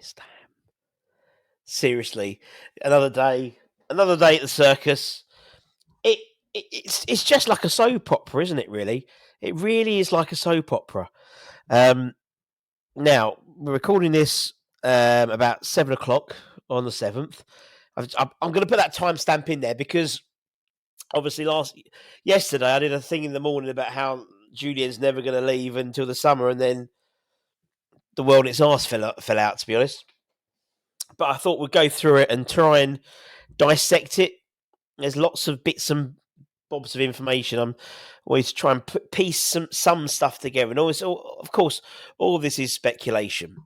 West Ham. Seriously, another day at the circus. It's just like a soap opera, isn't it? Really, it really is like a soap opera. Now we're recording this about 7 o'clock on the 7th. I'm going to put that timestamp in there because obviously yesterday I did a thing in the morning about how Julian's never going to leave until the summer, and then the world its arse fell out, to be honest. But I thought we'd go through it and try and dissect it. There's lots of bits and bobs of information. I'm always trying to piece some stuff together, and always, of course, all of this is speculation.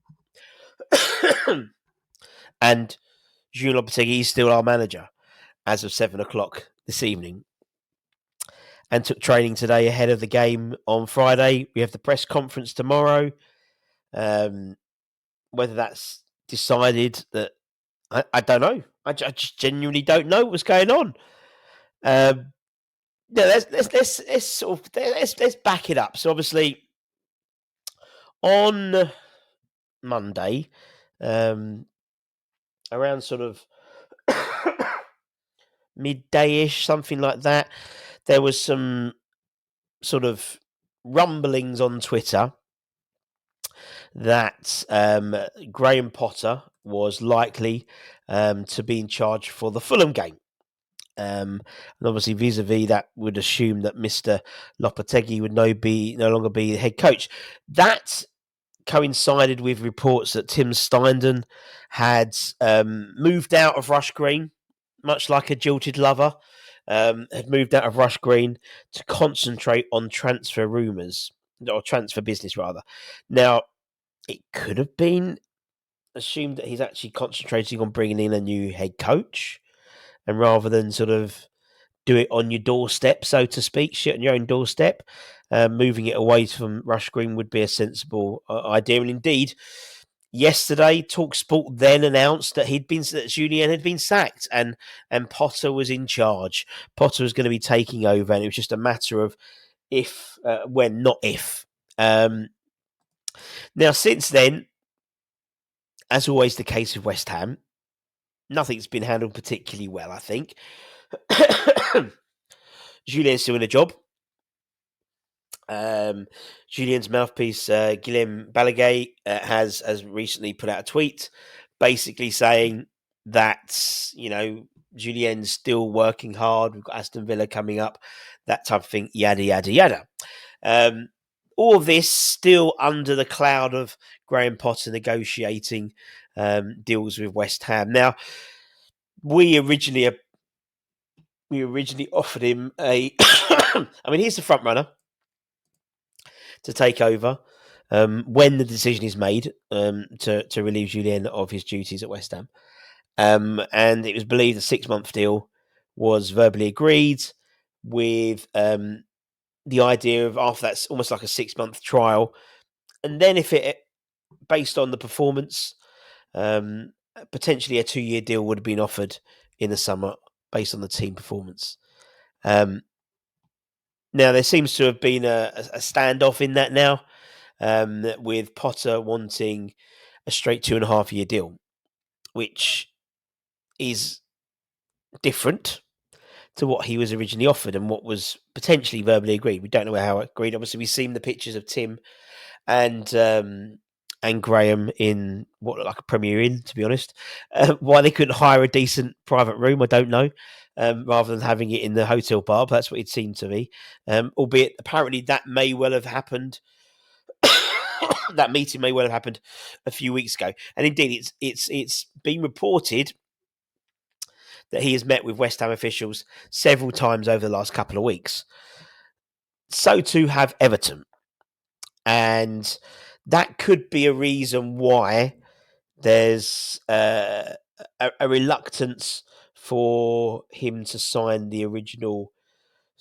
And Jules Lopetegui is still our manager as of 7 o'clock this evening, and took training today ahead of the game on Friday. We have the press conference tomorrow. Whether that's decided, that I don't know. I just genuinely don't know what's going on. Let's back it up. So obviously on Monday, around sort of midday-ish, something like that, there was some sort of rumblings on Twitter that Graham Potter was likely to be in charge for the Fulham game. And obviously, vis-a-vis that would assume that Mr. Lopetegui would no longer be the head coach. That coincided with reports that Tim Steindl had moved out of Rush Green, much like a jilted lover, had moved out of Rush Green to concentrate on transfer rumours, or transfer business, rather. Now, it could have been assumed that he's actually concentrating on bringing in a new head coach, and rather than sort of do it on your doorstep, so to speak, shit on your own doorstep, moving it away from Rush Green would be a sensible idea. And indeed, yesterday, TalkSport then announced that Julien had been sacked, and Potter was in charge. Potter was going to be taking over, and it was just a matter of if, when, not if. Now, since then, as always the case with West Ham, nothing's been handled particularly well, I think. Julien's still in a job. Julien's mouthpiece, Guillaume Balaguer, has recently put out a tweet basically saying that, Julien's still working hard. We've got Aston Villa coming up, that type of thing, yada, yada, yada. All of this still under the cloud of Graham Potter negotiating deals with West Ham. Now, we originally offered him a... I mean, he's the front runner to take over when the decision is made to relieve Julien of his duties at West Ham. And it was believed a 6-month deal was verbally agreed, with the idea of, after that's almost like a 6-month trial. And then if it, based on the performance, potentially a 2-year deal would have been offered in the summer based on the team performance. Now, there seems to have been a standoff in that now, with Potter wanting a straight 2.5-year deal, which is different to what he was originally offered and what was potentially verbally agreed. We don't know how it agreed. Obviously, we've seen the pictures of Tim and Graham in what looked like a Premier Inn, to be honest. Why they couldn't hire a decent private room, I don't know, rather than having it in the hotel bar, but that's what it seemed to be. Albeit, apparently, that may well have happened. That meeting may well have happened a few weeks ago. And indeed, it's been reported that he has met with West Ham officials several times over the last couple of weeks. So too have Everton. And that could be a reason why there's a reluctance for him to sign the original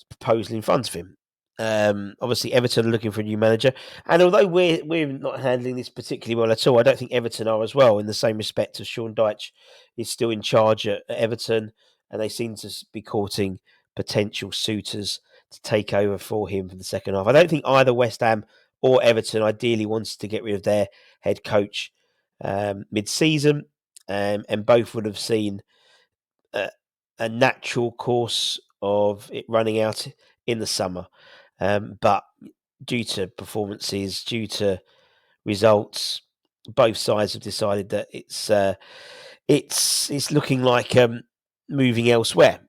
proposal in front of him. Obviously, Everton are looking for a new manager. And although we're not handling this particularly well at all, I don't think Everton are as well, in the same respect as Sean Dyche is still in charge at Everton, and they seem to be courting potential suitors to take over for him for the second half. I don't think either West Ham or Everton ideally wants to get rid of their head coach mid-season, and both would have seen a natural course of it running out in the summer. But due to performances, due to results, both sides have decided that it's looking like moving elsewhere.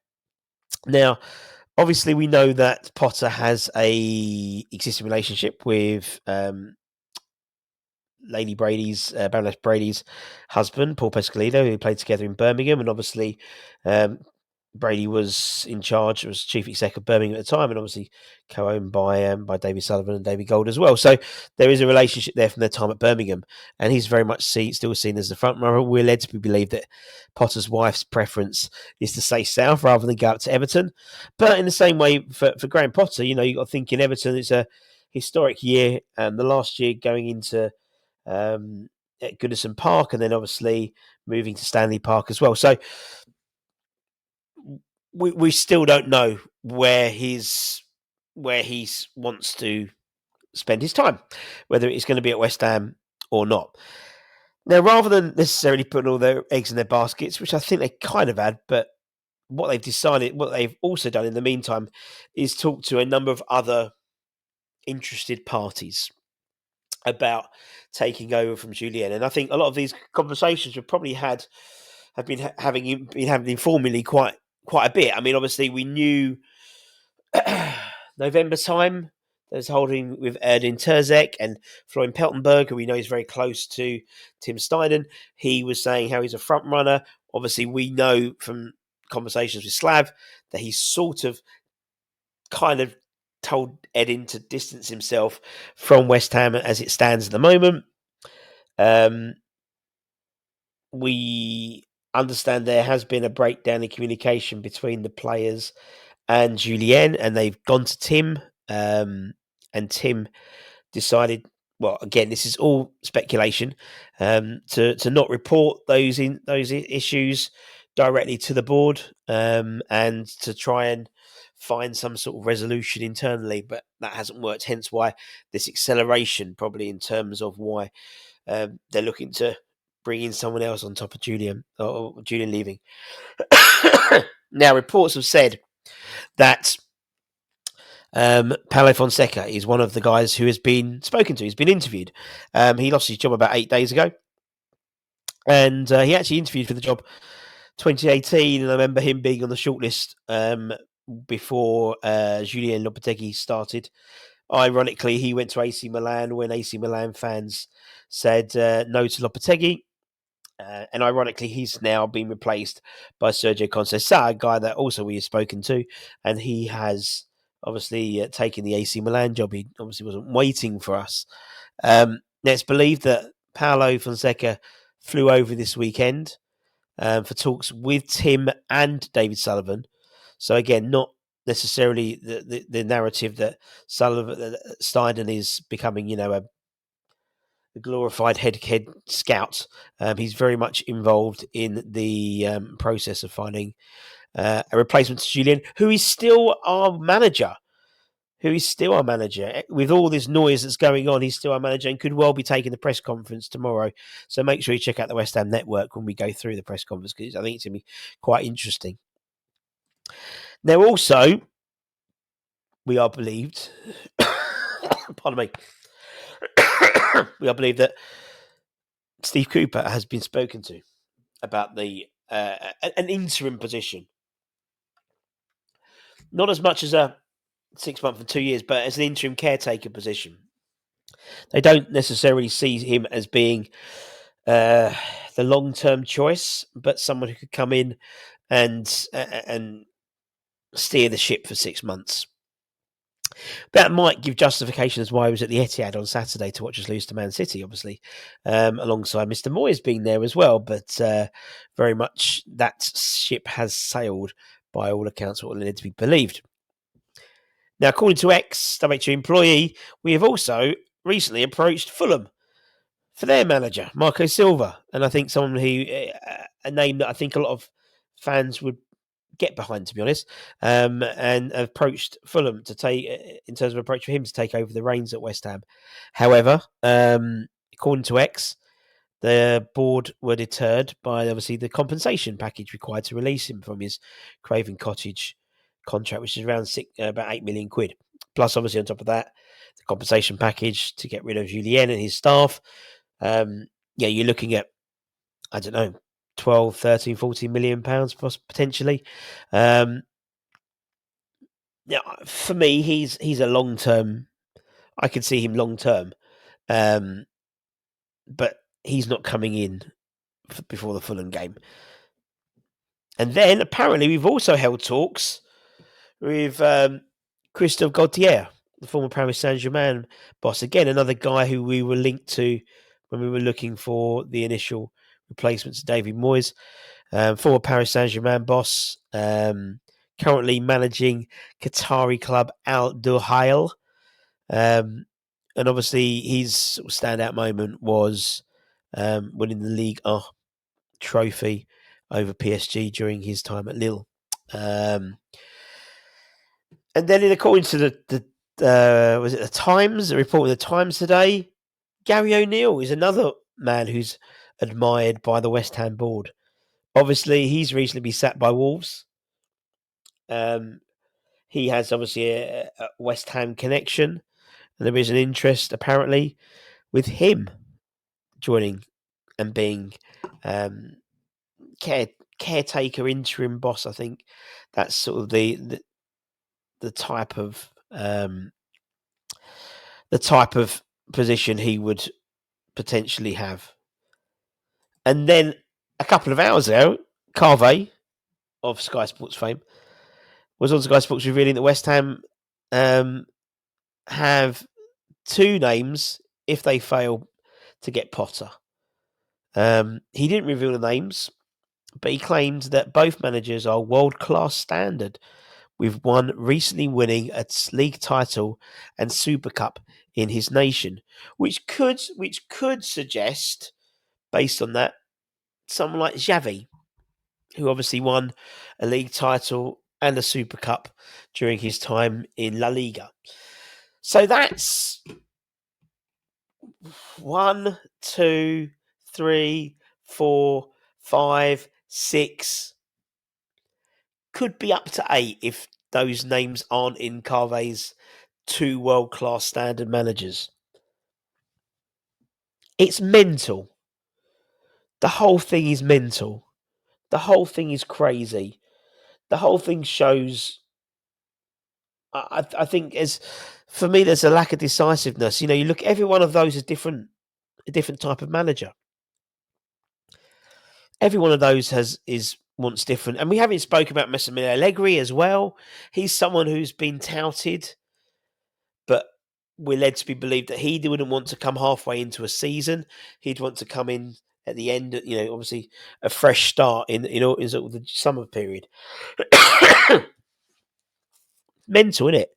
Now, obviously, we know that Potter has a existing relationship with Lady Brady's, Baroness Brady's husband, Paul Pescalino, who played together in Birmingham, and obviously um, Brady was in charge, was chief exec of Birmingham at the time, and obviously co-owned by David Sullivan and David Gold as well. So there is a relationship there from their time at Birmingham, and he's very much still seen as the front runner. We're led to believe that Potter's wife's preference is to stay south rather than go up to Everton. But in the same way, for Graham Potter, you got to think in Everton, it's a historic year, and the last year going into at Goodison Park, and then obviously moving to Stanley Park as well. So we still don't know where he wants to spend his time, whether it's going to be at West Ham or not. Now, rather than necessarily putting all their eggs in their baskets, which I think they kind of had, but what they've also done in the meantime, is talk to a number of other interested parties about taking over from Julien. And I think a lot of these conversations we've probably have been having informally quite a bit. I mean, obviously we knew November time there's holding with Erdin Terzek and Florian Peltenberg, who we know is very close to Tim Steinen. He was saying how he's a front runner. Obviously, we know from conversations with Slav that he's sort of kind of told Edin to distance himself from West Ham as it stands at the moment. We understand there has been a breakdown in communication between the players and Julien, and they've gone to Tim, and Tim decided. Well, again, this is all speculation. To not report those issues directly to the board, and to try and find some sort of resolution internally, but that hasn't worked. Hence, why this acceleration, probably in terms of why they're looking to bring in someone else on top of Julian or Julian leaving. Now, reports have said that Paulo Fonseca is one of the guys who has been spoken to. He's been interviewed. He lost his job about 8 days ago, and he actually interviewed for the job 2018. And I remember him being on the shortlist before Julien Lopetegui started. Ironically, he went to AC Milan when AC Milan fans said no to Lopetegui. And ironically, he's now been replaced by Sergio Conceição, a guy that also we have spoken to. And he has obviously taken the AC Milan job. He obviously wasn't waiting for us. Now, it's believed that Paulo Fonseca flew over this weekend for talks with Tim and David Sullivan. So again, not necessarily the narrative that Steinen is becoming, a glorified head scout. He's very much involved in the process of finding a replacement to Julien, who is still our manager. With all this noise that's going on, he's still our manager and could well be taking the press conference tomorrow. So make sure you check out the West Ham Network when we go through the press conference, because I think it's going to be quite interesting. Now, also, we are believed, pardon me, we are believed that Steve Cooper has been spoken to about an interim position. Not as much as a 6 month and 2 years, but as an interim caretaker position. They don't necessarily see him as being the long-term choice, but someone who could come in and steer the ship for 6 months. That might give justification as why I was at the Etihad on Saturday to watch us lose to Man City, obviously, alongside Mr. Moyes being there as well. But very much that ship has sailed by all accounts, what led to be believed. Now, according to ex-WHU employee, we have also recently approached Fulham for their manager, Marco Silva. And I think someone who, a name that I think a lot of fans would get behind, to be honest, and approached Fulham to take, in terms of approach for him to take over the reins at West Ham. However, according to X, the board were deterred by obviously the compensation package required to release him from his Craven Cottage contract, which is around about £8 million. Plus, obviously, on top of that, the compensation package to get rid of Julien and his staff. You're looking at, I don't know, 12, 13, 14 million pounds potentially. For me, he's a long term. I can see him long term, but he's not coming in before the Fulham game. And then apparently we've also held talks with Christoffer Grote, the former Paris Saint-Germain boss. Again, another guy who we were linked to when we were looking for the initial replacement to David Moyes. Former Paris Saint-Germain boss, currently managing Qatari club Al Duhail. And obviously his standout moment was winning the League trophy over PSG during his time at Lille. And then, according to was it the Times? The report of the Times today, Gary O'Neill is another man who's admired by the West Ham board. Obviously, he's recently been sacked by Wolves. He has obviously a West Ham connection, and there is an interest apparently with him joining and being caretaker interim boss. I think that's sort of the type of position he would potentially have. And then a couple of hours ago, Carve of Sky Sports fame was on Sky Sports revealing that West Ham have two names if they fail to get Potter. He didn't reveal the names, but he claimed that both managers are world-class standard, with one recently winning a league title and Super Cup in his nation, which could suggest, based on that, someone like Xavi, who obviously won a league title and a Super Cup during his time in La Liga. So that's 1, 2, 3, 4, 5, 6. Could be up to 8 if those names aren't in Carve's two world-class standard managers. It's mental. The whole thing is mental. The whole thing is crazy. The whole thing shows, I think, for me, there's a lack of decisiveness. You look, every one of those is a different type of manager. Every one of those wants different. And we haven't spoken about Massimiliano Allegri as well. He's someone who's been touted, but we're led to believe that he wouldn't want to come halfway into a season. He'd want to come in at the end, obviously a fresh start in sort of the summer period. Mental, isn't it?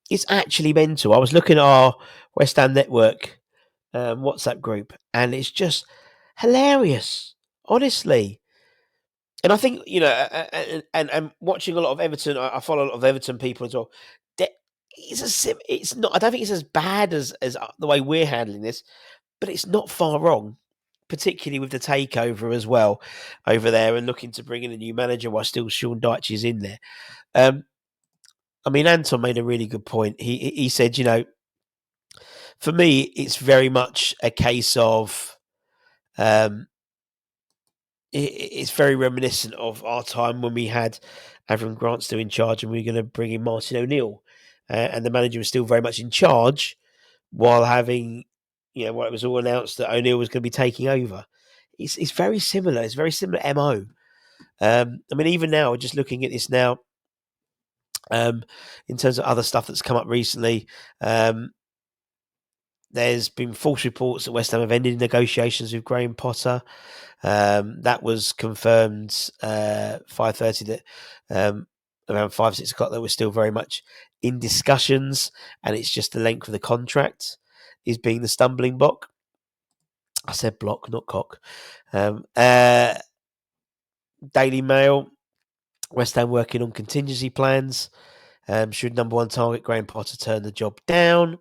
It's actually mental. I was looking at our West Ham Network WhatsApp group, and it's just hilarious, honestly. And I think, and watching a lot of Everton, I follow a lot of Everton people as well. It's not. I don't think it's as bad as the way we're handling this, but it's not far wrong, particularly with the takeover as well over there and looking to bring in a new manager while still Sean Dyche is in there. Anton made a really good point. He said, for me, it's very much a case of, it's very reminiscent of our time when we had Avram Grant still in charge and we were going to bring in Martin O'Neill. And the manager was still very much in charge while having, what it was all announced that O'Neill was going to be taking over. It's very similar. It's very similar MO. Even now, just looking at this now, in terms of other stuff that's come up recently, there's been false reports that West Ham have ended negotiations with Graham Potter. That was confirmed 5:30 that around 5, 6 o'clock that we're still very much in discussions, and it's just the length of the contract is being the stumbling block. I said block, not cock. Daily Mail, West Ham working on contingency plans. Should number one target Graham Potter turn the job down?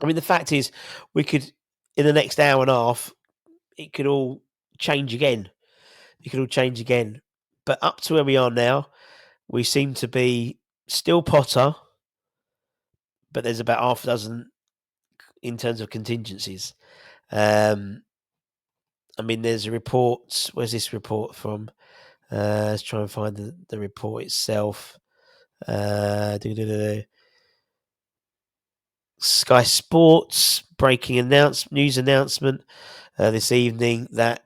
The fact is, we could in the next hour and a half, it could all change again. It could all change again. But up to where we are now, we seem to be still Potter, but there's about half a dozen in terms of contingencies. I mean, there's a report. Where's this report from? Let's try and find the report itself. Sky Sports breaking news announcement this evening that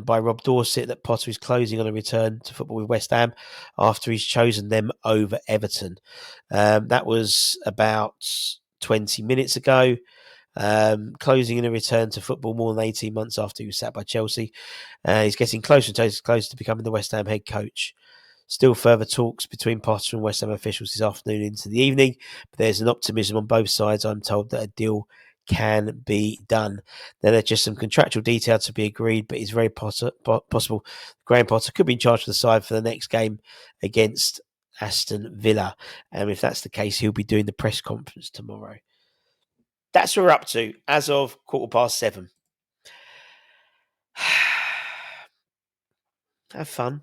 by Rob Dorset that Potter is closing on a return to football with West Ham after he's chosen them over Everton. That was about 20 minutes ago. Closing in a return to football more than 18 months after he was sacked by Chelsea. He's getting closer to becoming the West Ham head coach. Still further talks between Potter and West Ham officials this afternoon into the evening, but there's an optimism on both sides, I'm told, that a deal can be done. Then there's just some contractual details to be agreed, but it's very possible Graham Potter could be in charge of the side for the next game against Aston Villa. And if that's the case, he'll be doing the press conference tomorrow. That's what we're up to as of 7:15. Have fun.